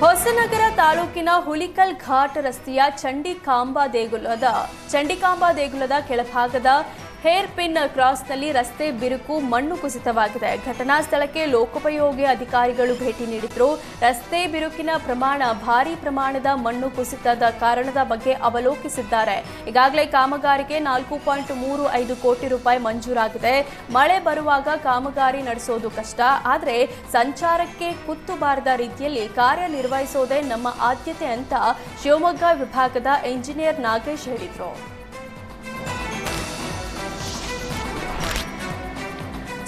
ಹೊಸನಗರ ತಾಲೂಕಿನ ಹುಲಿಕಲ್ ಘಾಟ್ ರಸ್ತೆಯ ಚಂಡಿಕಾಂಬಾ ದೇಗುಲದ ಕೆಳಭಾಗದ ಹೇರ್ ಪಿನ್ ಕ್ರಾಸ್ನಲ್ಲಿ ರಸ್ತೆ ಬಿರುಕು ಮಣ್ಣು ಕುಸಿತವಾಗಿದೆ. ಘಟನಾ ಸ್ಥಳಕ್ಕೆ ಲೋಕೋಪಯೋಗಿ ಅಧಿಕಾರಿಗಳು ಭೇಟಿ ನೀಡಿದ್ರು. ರಸ್ತೆ ಬಿರುಕಿನ ಪ್ರಮಾಣ ಭಾರೀ ಪ್ರಮಾಣದ ಮಣ್ಣು ಕುಸಿತದ ಕಾರಣದ ಬಗ್ಗೆ ಅವಲೋಕಿಸಿದ್ದಾರೆ. ಈಗಾಗಲೇ ಕಾಮಗಾರಿಗೆ 4.35 ಕೋಟಿ ರೂಪಾಯಿ ಮಂಜೂರಾಗಿದೆ. ಮಳೆ ಬರುವಾಗ ಕಾಮಗಾರಿ ನಡೆಸೋದು ಕಷ್ಟ, ಆದರೆ ಸಂಚಾರಕ್ಕೆ ಕುತ್ತು ಬಾರದ ರೀತಿಯಲ್ಲಿ ಕಾರ್ಯನಿರ್ವಹಿಸೋದೇ ನಮ್ಮ ಆದ್ಯತೆ ಅಂತ ಶಿವಮೊಗ್ಗ ವಿಭಾಗದ ಇಂಜಿನಿಯರ್ ನಾಗೇಶ್ ಹೇಳಿದರು.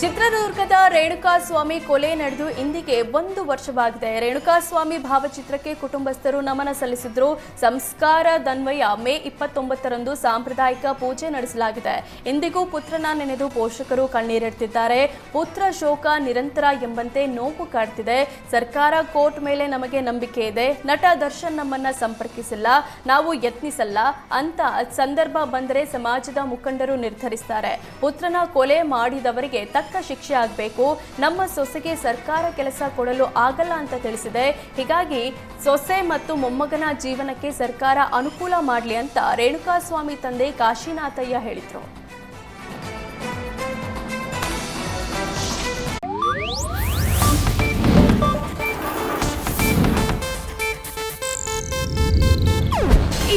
ಚಿತ್ರದುರ್ಗದ ರೇಣುಕಾಸ್ವಾಮಿ ಕೊಲೆ ನಡೆದು ಇಂದಿಗೆ 1 ವರ್ಷವಾಗಿದೆ. ರೇಣುಕಾಸ್ವಾಮಿ ಭಾವಚಿತ್ರಕ್ಕೆ ಕುಟುಂಬಸ್ಥರು ನಮನ ಸಲ್ಲಿಸಿದ್ರು. ಸಂಸ್ಕಾರದನ್ವಯ ಮೇ 29ರಂದು ಸಾಂಪ್ರದಾಯಿಕ ಪೂಜೆ ನಡೆಸಲಾಗಿದೆ. ಇಂದಿಗೂ ಪುತ್ರನ ನೆನೆದು ಪೋಷಕರು ಕಣ್ಣೀರಿಡ್ತಿದ್ದಾರೆ. ಪುತ್ರ ಶೋಕ ನಿರಂತರ ಎಂಬಂತೆ ನೋವು ಕಾಡ್ತಿದೆ. ಸರ್ಕಾರ ಕೋರ್ಟ್ ಮೇಲೆ ನಮಗೆ ನಂಬಿಕೆ ಇದೆ. ನಟ ದರ್ಶನ್ ನಮ್ಮನ್ನ ಸಂಪರ್ಕಿಸಿಲ್ಲ, ನಾವು ಯತ್ನಿಸಲ್ಲ ಅಂತ ಸಂದರ್ಭ ಬಂದರೆ ಸಮಾಜದ ಮುಖಂಡರು ನಿರ್ಧರಿಸ್ತಾರೆ. ಪುತ್ರನ ಕೊಲೆ ಮಾಡಿದವರಿಗೆ ತಕ್ಕ ಶಿಕ್ಷೆ ಆಗಬೇಕು. ನಮ್ಮ ಸೊಸೆಗೆ ಸರ್ಕಾರ ಕೆಲಸ ಕೊಡಲು ಆಗಲ್ಲ ಅಂತ ತಿಳಿಸಿದೆ. ಹೀಗಾಗಿ ಸೊಸೆ ಮತ್ತು ಮೊಮ್ಮಗನ ಜೀವನಕ್ಕೆ ಸರ್ಕಾರ ಅನುಕೂಲ ಮಾಡಲಿ ಅಂತ ರೇಣುಕಾಸ್ವಾಮಿ ತಂದೆ ಕಾಶಿನಾಥಯ್ಯ ಹೇಳಿದರು.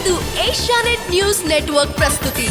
ಇದು ಏಷ್ಯಾನೆಟ್ ನ್ಯೂಸ್ ನೆಟ್ವರ್ಕ್ ಪ್ರಸ್ತುತಿ.